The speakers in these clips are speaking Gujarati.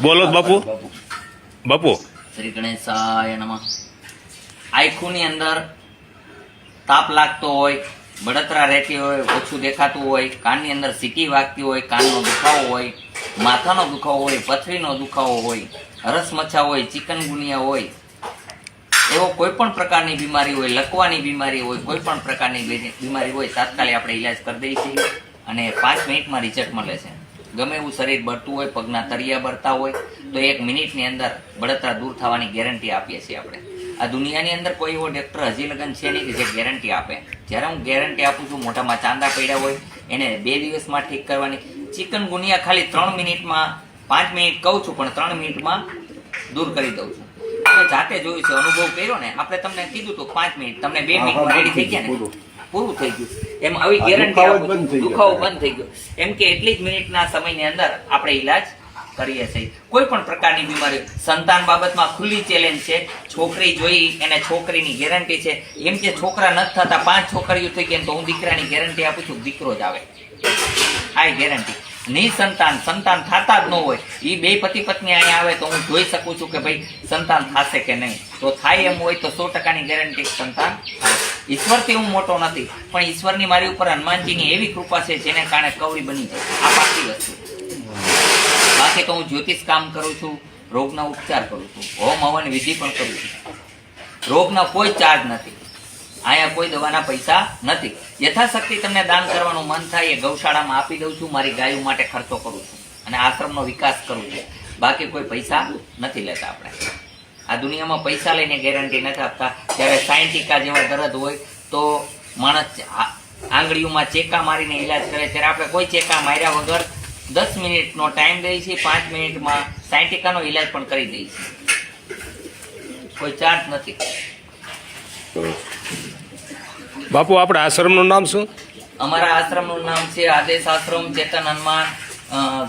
બોલો બાપુ. બાપુ શ્રી ગણેશાય નમઃ. આંખોની અંદર તાપ લાગતો હોય, બળતરા રહેતી હોય, ઓછું દેખાતું હોય, કાનની અંદર સીટી વાગતી હોય, કાનનો દુખાવો હોય, માથાનો દુખાવો હોય, પથરીનો દુખાવો હોય, હરસમચ્છા હોય, ચિકનગુનિયા હોય, એવો કોઈ પણ પ્રકારની બીમારી હોય, લકવાની બીમારી હોય, કોઈ પણ પ્રકારની બીમારી હોય, તાત્કાલિક આપણે ઈલાજ કરી દઈએ છીએ અને 5 મિનિટમાં રિઝલ્ટ મળે છે. ગમે એવું શરીર બળતું હોય, પગના તળિયા બળતા હોય તો 1 મિનિટની અંદર બળતરા દૂર થવાની ગેરંટી આપીએ છીએ આપણે. આ દુનિયાની અંદર કોઈ એવો ડોક્ટર હજી લગન છે નહીં કે જે ગેરંટી આપે. જ્યારે હું ગેરંટી આપું છું, મોઢામાં ચાંદા પડ્યા હોય એને 2 દિવસમાં ઠીક કરવાની. ચિકનગુનિયા ખાલી 3 મિનિટમાં, 5 મિનિટ કહું છું પણ 3 મિનિટમાં દૂર કરી દઉં છું. તમે જાતે જોયું છે, અનુભવ કર્યો ને. આપણે તમને કીધું તો 5 મિનિટ, તમને 2 મિનિટમાં રેડી થઈ ગયા ને, પૂરું થઈ ગયું. એમ આવી ગેરંટી આપું, દુખાવો બંધ થઈ ગયો. એમ કે એટલી જ મિનિટના સમયની અંદર આપણે ઈલાજ કરીએ છીએ. કોઈ પણ પ્રકારની બીમારી. સંતાન બાબતમાં ખુલ્લી ચેલેન્જ છે. છોકરી જોઈ એને છોકરીની ગેરંટી છે. એમ કે છોકરા નથી થતા, 5 છોકરીઓ થઈ ગયા તો હું દીકરાની ગેરંટી આપું છું, દીકરો જ આવે. આ ગેરંટી. નિસંતાન, સંતાન થતા જ ન હોય, એ 2 પતિ પત્ની અહીંયા આવે તો હું જોઈ શકું છું કે ભાઈ સંતાન થશે કે નહીં. તો થાય એમ હોય તો 100% ગેરંટી સંતાન થાય. ઈશ્વરથી હું મોટો નથી, પણ ઈશ્વરની મારી ઉપર હનુમાનજીની એવી કૃપા છે જેને કારણે કવરી બની જાય. આ પાકી વસ્તુ. બાકી તો હું જ્યોતિષ કામ કરું છું, રોગના ઉપચાર કરું છું, હોમ હવન વિધિ પણ કરું છું. રોગના કોઈ ચાર્જ નથી. અહીંયા કોઈ દવાના પૈસા નથી. યથાશક્તિ તમને દાન કરવાનું મન થાય એ ગૌશાળામાં આપી દઉં છું. મારી ગાયો માટે ખર્ચો કરું છું અને આશ્રમનો વિકાસ કરું છું. બાકી કોઈ પૈસા નથી લેતા આપણે. આ દુનિયામાં પૈસા લઈને ગેરંટી નથી આપતા. જ્યારે 60 જેવા દર્દ હોય તો માણસ આંગળીઓમાં ચેકા મારીને ઈલાજ કરે. ત્યારે આપણે કોઈ ચેકા માર્યા વગર 10 મિનિટનો ટાઈમ દઈએ છીએ. 5 મિનિટમાં 60 ઈલાજ પણ કરી દઈએ છીએ. કોઈ ચાર્જ નથી. બાપુ આપણા આશ્રમનું નામ શું? અમારા આશ્રમનું નામ છે આદેશ આશ્રમ ચેતન હનુમાન,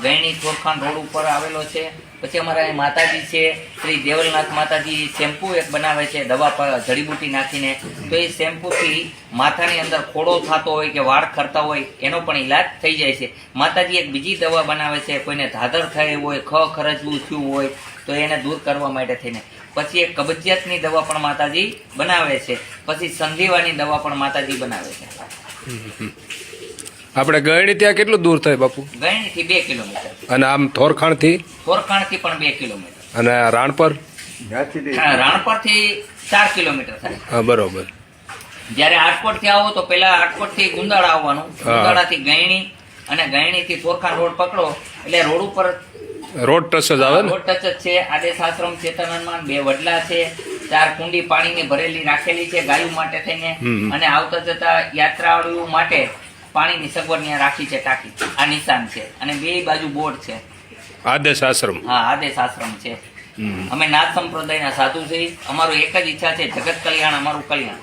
ગયણી ચોરખાન રોડ ઉપર આવેલો છે. પછી અમારા અહીં માતાજી છે શ્રી દેવલનાથ માતાજી. શેમ્પુ એક બનાવે છે દવા પર જડીબુટી નાખીને. તો એ શેમ્પુથી માથાની અંદર ખોડો થતો હોય કે વાળ ખરતા હોય એનો પણ ઈલાજ થઈ જાય છે. માતાજી એક બીજી દવા બનાવે છે, કોઈને ધાધર થાય હોય, ખરજવું થયું હોય તો એને દૂર કરવા માટે થઈને. પછી એક કબજિયાતની દવા પણ માતાજી બનાવે છે. પછી સંધિવાની દવા પણ માતાજી બનાવે છે. આપણે ગયણી ત્યાં કેટલું દૂર થાય બાપુ? ગયણીથી 2 કિલોમીટર. અને આમ થોરખાણથી? થોરખાણથી પણ 2 કિલોમીટર. અને રાણપર? રાણપરથી 4 કિલોમીટર થાય. હા બરોબર. જયારે આટકોટ થી આવો તો પેલા આટકોટ થી ગુંદાળા આવવાનું, ગુંદાળાથી ગયણી અને ગયણીથી થોરખાણ રોડ પકડો એટલે રોડ ઉપર રોડ ટચ જ આવે ને? રોડ ટચ જ છે. આદેશ આશ્રમ ચેતન હનુમાન, 2 વડલા છે, 4 કુંડી પાણીની ભરેલી રાખેલી છે ગાયો માટે થઈને. અને આવતા જતા યાત્રાળુઓ માટે પાણીની સગવડ ત્યાં રાખી છે, ટાંકી. આ નિશાન છે અને 2 બાજુ બોર્ડ છે. આદેશ આશ્રમ? હા, આદેશ આશ્રમ છે. અમે નાથ સંપ્રદાયના સાધુ છીએ. અમારું એક જ ઈચ્છા છે, જગત કલ્યાણ, અમારું કલ્યાણ,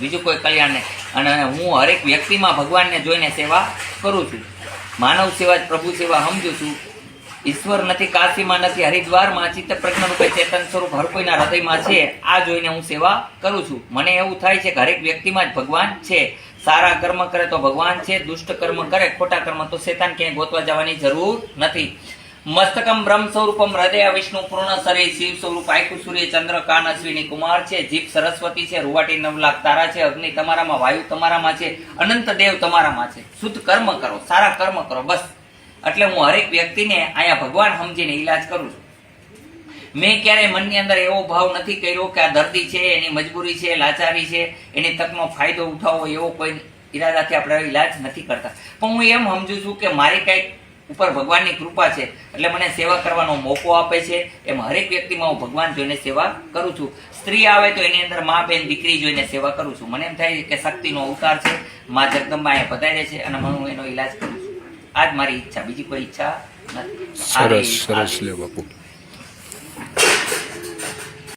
બીજું કોઈ કલ્યાણ નહીં. અને હું હરેક વ્યક્તિમાં ભગવાનને જોઈને સેવા કરું છું. માનવ સેવા જ પ્રભુ સેવા સમજુ છું. ઈશ્વર નથી કાશીમાં, નથી હરિદ્વારમાં, ચિત્ત પ્રજ્ઞ રૂપે ચેતન સ્વરૂપ હર કોઈના હૃદયમાં છે. આ જોઈને હું સેવા કરું છું. મને એવું થાય છે કે હરેક વ્યક્તિમાં જ ભગવાન છે. સારા કર્મ કરે તો ભગવાન છે, દુષ્ટ કર્મ કરે, ખોટા કર્મ તો શેતાન ક્યાંય ગોતવા જવાની જરૂર નથી. મસ્તકમ બ્રહ્મ સ્વરૂપમ હૃદય વિષ્ણુ પૂર્ણ શરીર શિવ સ્વરૂપ આયકુ સૂર્ય ચંદ્ર કાન અશ્વિની કુમાર છે. જીભ સરસ્વતી છે, રૂવાટી 9 લાખ તારા છે. અગ્નિ તમારામાં, વાયુ તમારામાં છે, અનંત દેવ તમારામાં છે. શુદ્ધ કર્મ કરો, સારા કર્મ કરો, બસ. એટલે હું હરેક વ્યક્તિને અહીંયા ભગવાન સમજીને ઈલાજ કરું છું. મેં ક્યારેય મનની અંદર એવો ભાવ નથી કર્યો કે આ દર્દી છે, એની મજબૂરી છે, લાચારી છે, એની તકનો ફાયદો ઉઠાવવો, એવો કોઈ ઈરાદાથી આપણે ઈલાજ નથી કરતા. પણ હું એમ સમજુ છું કે મારી કંઈક ઉપર ભગવાનની કૃપા છે એટલે મને સેવા કરવાનો મોકો આપે છે. એમ હરેક વ્યક્તિમાં હું ભગવાન જોઈને સેવા કરું છું. સ્ત્રી આવે તો એની અંદર મા, બેન, દીકરી જોઈને સેવા કરું છું. મને એમ થાય કે શક્તિનો અવતાર છે, મા જગદંબા અહીંયા પધારે છે અને હું એનો ઈલાજ કરું છું. આ જ મારી ઈચ્છા, બીજી કોઈ ઈચ્છા નથી. સરસ સરસ લે બાપુ.